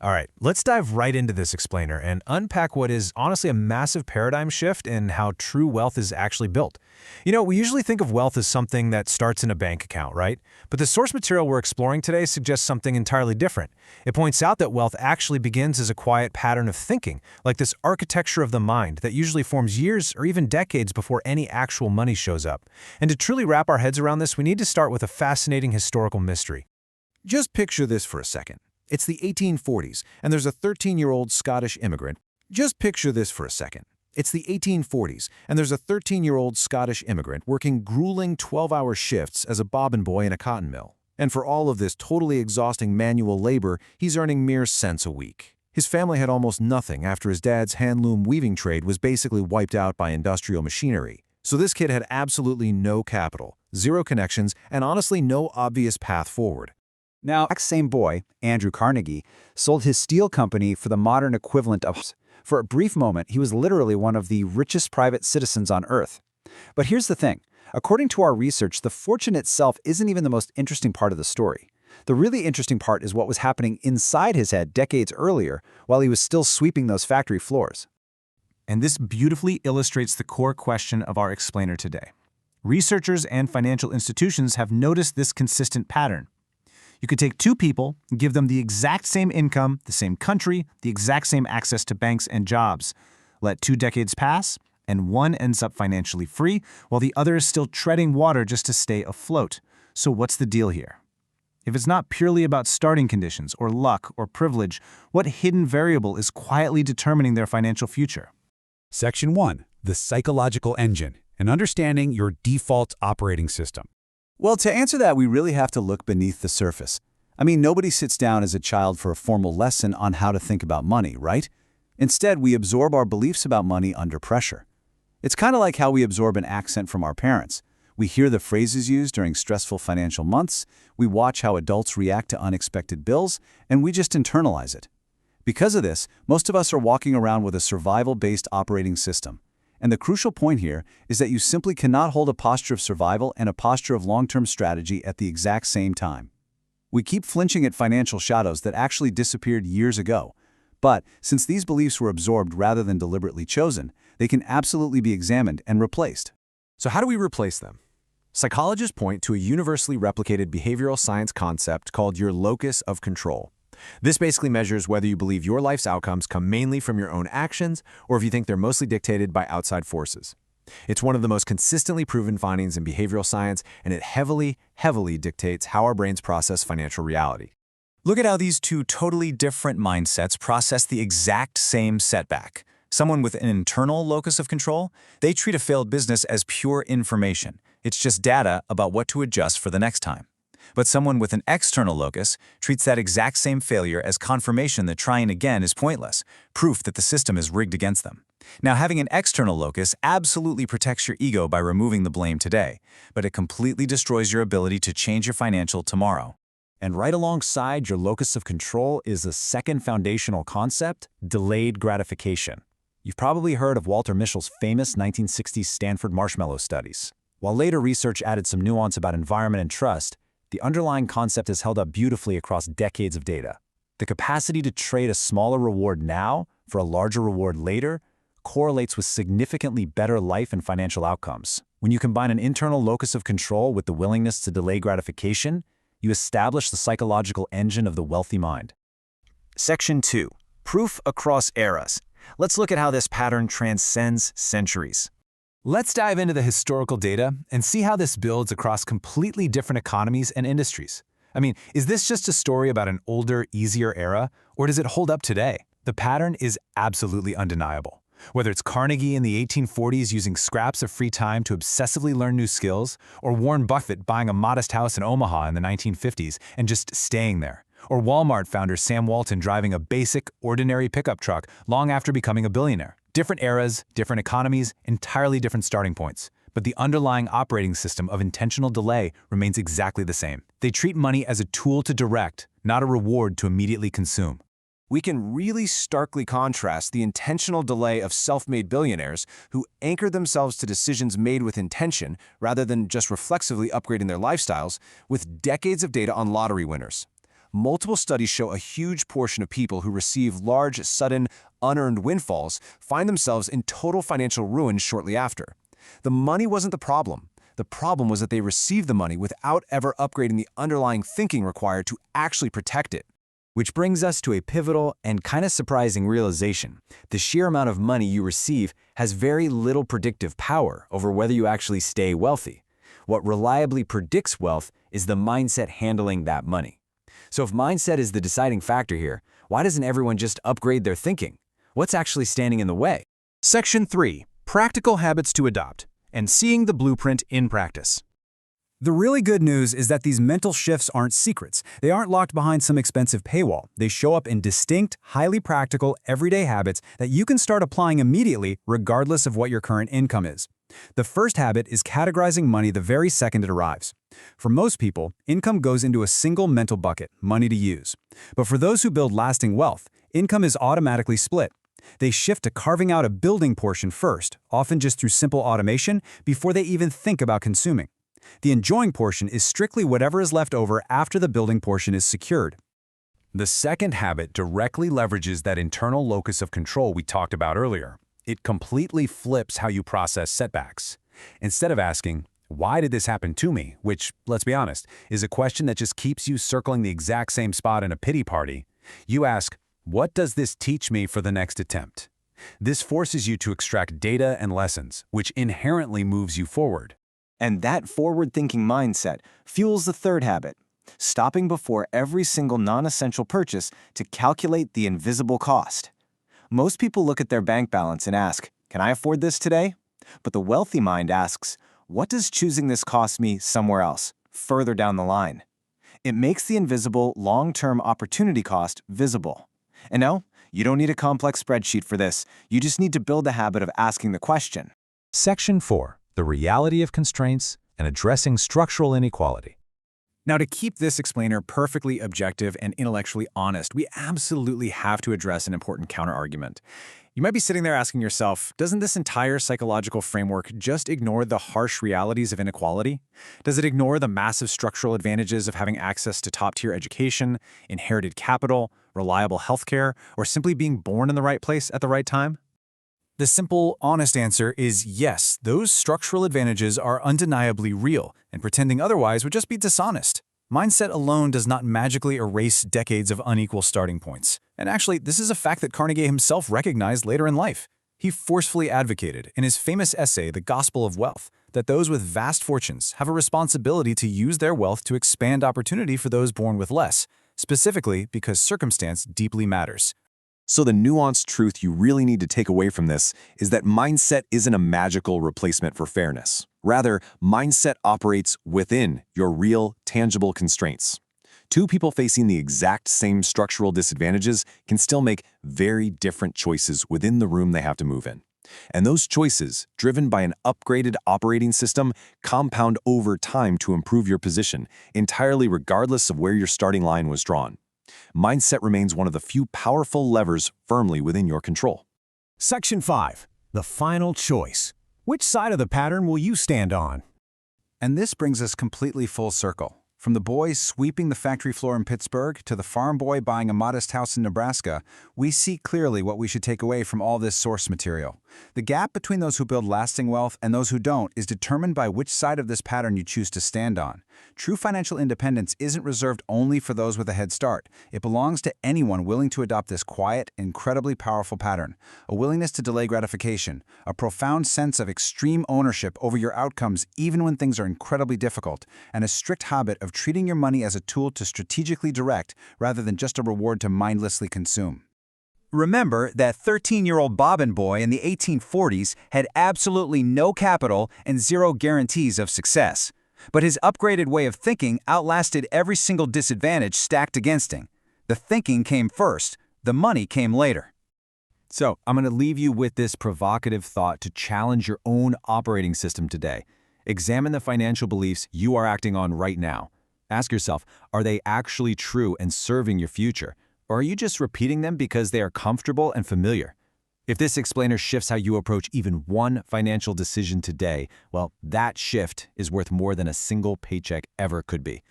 All right, let's dive right into this explainer and unpack what is honestly a massive paradigm shift in how true wealth is actually built. We usually think of wealth as something that starts in a bank account, right? But the source material we're exploring today suggests something entirely different. It points out that wealth actually begins as a quiet pattern of thinking, like this architecture of the mind that usually forms years or even decades before any actual money shows up. And to truly wrap our heads around this, we need to start with a fascinating historical mystery. Just picture this for a second. It's the 1840s, and there's a 13-year-old Scottish immigrant. Just picture this for a second. It's the 1840s, and there's a 13-year-old Scottish immigrant working grueling 12-hour shifts as a bobbin boy in a cotton mill. And for all of this totally exhausting manual labor, he's earning mere cents a week. His family had almost nothing after his dad's handloom weaving trade was basically wiped out by industrial machinery. So this kid had absolutely no capital, zero connections, and honestly no obvious path forward. Now, that same boy, Andrew Carnegie, sold his steel company for the modern equivalent of. For a brief moment, he was literally one of the richest private citizens on Earth. But here's the thing. According to our research, the fortune itself isn't even the most interesting part of the story. The really interesting part is what was happening inside his head decades earlier while he was still sweeping those factory floors. And this beautifully illustrates the core question of our explainer today. Researchers and financial institutions have noticed this consistent pattern. You could take two people, give them the exact same income, the same country, the exact same access to banks and jobs. Let 2 decades pass, and one ends up financially free, while the other is still treading water just to stay afloat. So what's the deal here? If it's not purely about starting conditions, or luck, or privilege, what hidden variable is quietly determining their financial future? Section 1. The Psychological Engine, and understanding your default operating system. Well, to answer that, we really have to look beneath the surface. I mean, nobody sits down as a child for a formal lesson on how to think about money, right? Instead, we absorb our beliefs about money under pressure. It's kind of like how we absorb an accent from our parents. We hear the phrases used during stressful financial months, we watch how adults react to unexpected bills, and we just internalize it. Because of this, most of us are walking around with a survival-based operating system. And the crucial point here is that you simply cannot hold a posture of survival and a posture of long-term strategy at the exact same time. We keep flinching at financial shadows that actually disappeared years ago. But since these beliefs were absorbed rather than deliberately chosen, they can absolutely be examined and replaced. So how do we replace them? Psychologists point to a universally replicated behavioral science concept called your locus of control. This basically measures whether you believe your life's outcomes come mainly from your own actions or if you think they're mostly dictated by outside forces. It's one of the most consistently proven findings in behavioral science, and it heavily dictates how our brains process financial reality. Look at how these two totally different mindsets process the exact same setback. Someone with an internal locus of control, they treat a failed business as pure information. It's just data about what to adjust for the next time. But someone with an external locus treats that exact same failure as confirmation that trying again is pointless, proof that the system is rigged against them. Now, having an external locus absolutely protects your ego by removing the blame today, but it completely destroys your ability to change your financial tomorrow. And right alongside your locus of control is the second foundational concept, delayed gratification. You've probably heard of Walter Mischel's famous 1960s Stanford marshmallow studies. While later research added some nuance about environment and trust, the underlying concept has held up beautifully across decades of data. The capacity to trade a smaller reward now for a larger reward later correlates with significantly better life and financial outcomes. When you combine an internal locus of control with the willingness to delay gratification, you establish the psychological engine of the wealthy mind. Section 2. Proof across eras. Let's look at how this pattern transcends centuries. Let's dive into the historical data and see how this builds across completely different economies and industries. I mean, is this just a story about an older, easier era, or does it hold up today? The pattern is absolutely undeniable. Whether it's Carnegie in the 1840s using scraps of free time to obsessively learn new skills, or Warren Buffett buying a modest house in Omaha in the 1950s and just staying there, or Walmart founder Sam Walton driving a basic, ordinary pickup truck long after becoming a billionaire. Different eras, different economies, entirely different starting points. But the underlying operating system of intentional delay remains exactly the same. They treat money as a tool to direct, not a reward to immediately consume. We can really starkly contrast the intentional delay of self-made billionaires who anchor themselves to decisions made with intention rather than just reflexively upgrading their lifestyles with decades of data on lottery winners. Multiple studies show a huge portion of people who receive large, sudden, unearned windfalls find themselves in total financial ruin shortly after. The money wasn't the problem. The problem was that they received the money without ever upgrading the underlying thinking required to actually protect it. Which brings us to a pivotal and kind of surprising realization. The sheer amount of money you receive has very little predictive power over whether you actually stay wealthy. What reliably predicts wealth is the mindset handling that money. So if mindset is the deciding factor here, why doesn't everyone just upgrade their thinking? What's actually standing in the way? Section 3. Practical habits to adopt and seeing the blueprint in practice. The really good news is that these mental shifts aren't secrets. They aren't locked behind some expensive paywall. They show up in distinct, highly practical, everyday habits that you can start applying immediately regardless of what your current income is. The first habit is categorizing money the very second it arrives. For most people, income goes into a single mental bucket, money to use. But for those who build lasting wealth, income is automatically split. They shift to carving out a building portion first, often just through simple automation, before they even think about consuming. The enjoying portion is strictly whatever is left over after the building portion is secured. The second habit directly leverages that internal locus of control we talked about earlier. It completely flips how you process setbacks. Instead of asking, "Why did this happen to me?" which, let's be honest, is a question that just keeps you circling the exact same spot in a pity party, you ask, "What does this teach me for the next attempt?" This forces you to extract data and lessons, which inherently moves you forward. And that forward-thinking mindset fuels the third habit, stopping before every single non-essential purchase to calculate the invisible cost. Most people look at their bank balance and ask, "Can I afford this today?" But the wealthy mind asks, "What does choosing this cost me somewhere else, further down the line?" It makes the invisible long-term opportunity cost visible. And no, you don't need a complex spreadsheet for this. You just need to build the habit of asking the question. Section 4. The reality of constraints and addressing structural inequality. Now, to keep this explainer perfectly objective and intellectually honest, we absolutely have to address an important counterargument. You might be sitting there asking yourself, doesn't this entire psychological framework just ignore the harsh realities of inequality? Does it ignore the massive structural advantages of having access to top-tier education, inherited capital, reliable healthcare, or simply being born in the right place at the right time? The simple, honest answer is yes, those structural advantages are undeniably real, and pretending otherwise would just be dishonest. Mindset alone does not magically erase decades of unequal starting points. And actually, this is a fact that Carnegie himself recognized later in life. He forcefully advocated, in his famous essay, The Gospel of Wealth, that those with vast fortunes have a responsibility to use their wealth to expand opportunity for those born with less, specifically because circumstance deeply matters. So the nuanced truth you really need to take away from this is that mindset isn't a magical replacement for fairness. Rather, mindset operates within your real, tangible constraints. Two people facing the exact same structural disadvantages can still make very different choices within the room they have to move in. And those choices, driven by an upgraded operating system, compound over time to improve your position, entirely regardless of where your starting line was drawn. Mindset remains one of the few powerful levers firmly within your control. Section 5. The final choice. Which side of the pattern will you stand on? And this brings us completely full circle. From the boy sweeping the factory floor in Pittsburgh to the farm boy buying a modest house in Nebraska, we see clearly what we should take away from all this source material. The gap between those who build lasting wealth and those who don't is determined by which side of this pattern you choose to stand on. True financial independence isn't reserved only for those with a head start. It belongs to anyone willing to adopt this quiet, incredibly powerful pattern. A willingness to delay gratification, a profound sense of extreme ownership over your outcomes even when things are incredibly difficult, and a strict habit of treating your money as a tool to strategically direct rather than just a reward to mindlessly consume. Remember that 13-year-old bobbin boy in the 1840s had absolutely no capital and zero guarantees of success. But his upgraded way of thinking outlasted every single disadvantage stacked against him. The thinking came first, the money came later. So, I'm going to leave you with this provocative thought to challenge your own operating system today. Examine the financial beliefs you are acting on right now. Ask yourself, are they actually true and serving your future? Or are you just repeating them because they are comfortable and familiar? If this explainer shifts how you approach even one financial decision today, well, that shift is worth more than a single paycheck ever could be.